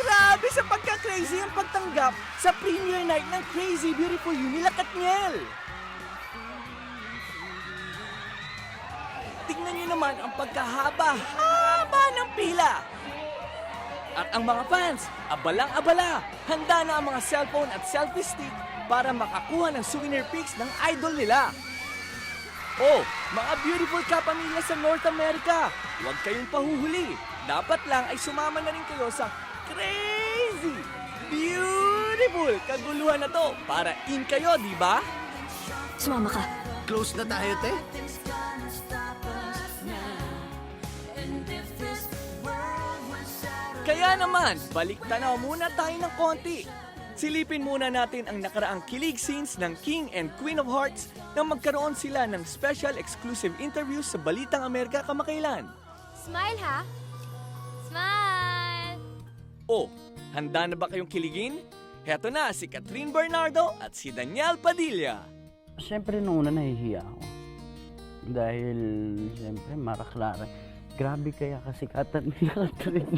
Grabe sa pagka-crazy ang pagtanggap sa premiere night ng Crazy Beautiful You nila Katniel. Tingnan niyo naman ang pagkahaba-haba ng pila. At ang mga fans, abalang-abala, handa na ang mga cellphone at selfie stick para makakuha ng souvenir pics ng idol nila. Oh, mga beautiful kapamilya sa North America, huwag kayong pahuhuli. Dapat lang ay sumama na rin kayo sa crazy, beautiful kaguluhan na to para in kayo, di ba? Sumama ka. Close na tayo, te. Kaya naman, balik tanaw muna tayo ng konti. Silipin muna natin ang nakaraang kilig scenes ng King and Queen of Hearts nang magkaroon sila ng special exclusive interviews sa Balitang Amerika kamakailan. Smile, ha? Smile! Oh, handa na ba kayong kiligin? Heto na si Catherine Bernardo at si Daniel Padilla. Siyempre, nung una nahihiya ako. Dahil, siyempre, Mara Clara. Grabe kaya kasikatan ni Catherine.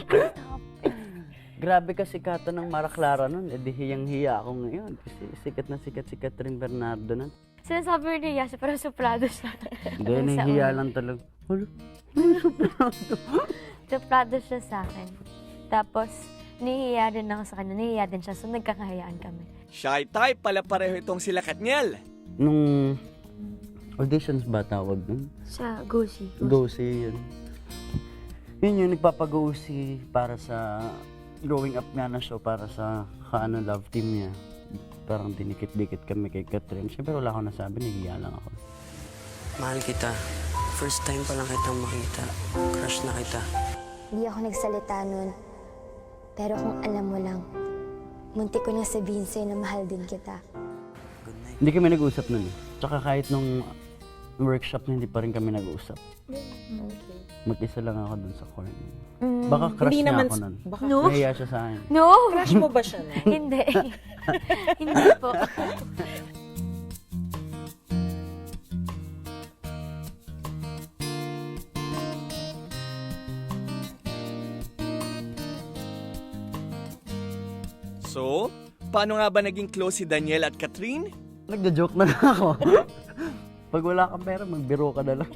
Grabe kasikatan ng Mara Clara nun. E di hiyang-hiya ako ngayon. Kasi sikat na sikat si Catherine Bernardo nun. Sinasabi niya siya, pero suplado siya. Hindi, nahihiya lang talaga. Hala, Suplado siya sa akin. Tapos, nahihiya din ako sa kanya. Nahihiya din siya, so nagkakahayaan kami. Shy type pala pareho itong sila Katniel. Nung auditions ba tawag nun? Sa Goosey. Go-see yun. Yun yung nagpapag-go-see para sa growing up nga na show para sa love team niya. Parang dinikit-dikit kami kay Catherine. Siyempre wala akong nasabi, nahihiya lang ako. Mahal kita. First time pa lang kitang makita. Crush na kita. Hindi ako nagsalita nun. Pero kung alam mo lang, muntik ko na sabihin sa'yo na mahal din kita. Good night. Hindi kami nag-usap nun eh. Tsaka kahit nung workshop na hindi pa rin kami nag-usap. Mag-isa lang ako dun sa corner. Baka crush Hindi niya naman ako nun. No? Nahiya siya sa akin. No! Crush mo ba siya na? Hindi. Hindi po. So, paano nga ba naging close si Daniel at Catherine? Nagda-joke na lang ako. Pag wala kang pera, magbiro ka na lang.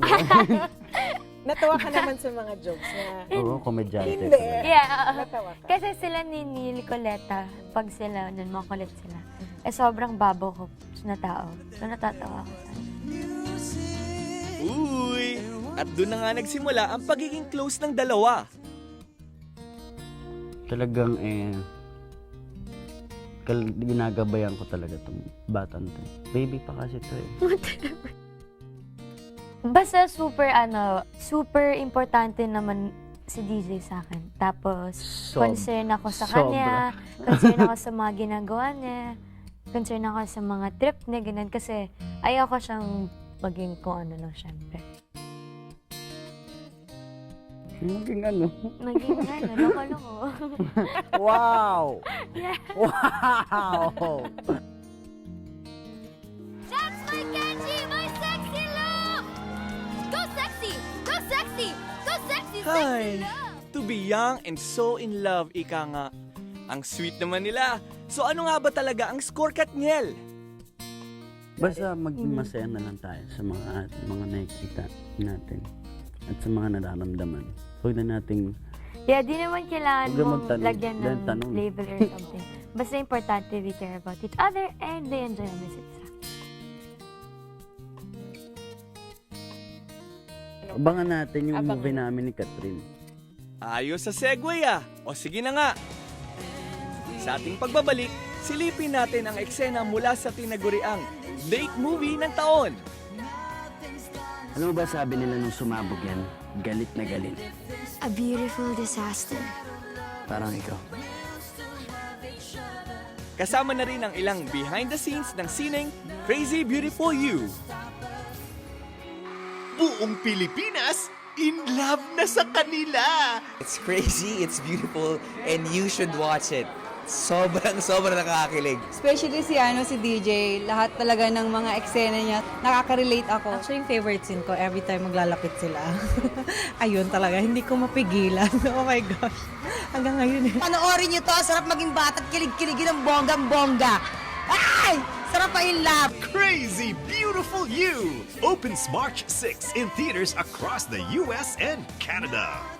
Natawa ka naman sa mga jokes na... Oo, komedyante. Hindi. Yeah. Natawa ka. Kasi sila ni Nicoleta, pag sila, nun makulit sila, eh sobrang babaw ko na tao. So natatawa ako sa Uy! At doon na nga nagsimula ang pagiging close ng dalawa. Talagang ginagabayan ko talaga itong batang to. Baby pa kasi to eh. Basta super importante naman si DJ sa akin. Tapos, concern ako sa kanya, concern ako sa mga ginagawa niya, concern ako sa mga trip niya, ganun. Kasi ayaw ko siyang maging kung ano lang, syempre. Maging ano? Maging ano, loko-loko. Wow! Yeah. Wow! That's my Kenji, my sexy look! Go sexy! Go sexy! Go sexy, Hi! To be young and so in love, ika nga. Ang sweet naman nila. So ano nga ba talaga ang score, Katniel? Basta maging masaya na lang tayo sa mga nakikita natin at sa mga nararamdaman. Huwag na nating Yeah, di naman kailangan Huwag na mong magtanong. lagyan Dahil ng tanong. label or something. Basta importante, we care about each other and they enjoy ang message sa akin. abangan natin yung Abangan. movie namin ni Catherine. Ayos sa segue ah. O sige na nga. Sa ating pagbabalik, silipin natin ang eksena mula sa tinaguriang date movie ng taon. Ano ba sabi nila nung sumabog yan? Galit na galit. A beautiful disaster. Parang ikaw. Kasama na rin ang ilang behind the scenes ng sineng Crazy Beautiful You. Buong Pilipinas in love na sa kanila. It's crazy, it's beautiful, and you should watch it. sobrang nakakakilig. Especially si DJ, lahat talaga ng mga eksena niya, nakaka-relate ako. Actually, yung favorite scene ko, every time maglalapit sila. Ayun talaga, hindi ko mapigilan. Oh my gosh. Hanggang ngayon eh. Panoorin niyo to, sarap maging bata at kilig-kiligin ng bonggang-bongga. Ay! Sarap pa in love! Crazy Beautiful You opens March 6 in theaters across the US and Canada.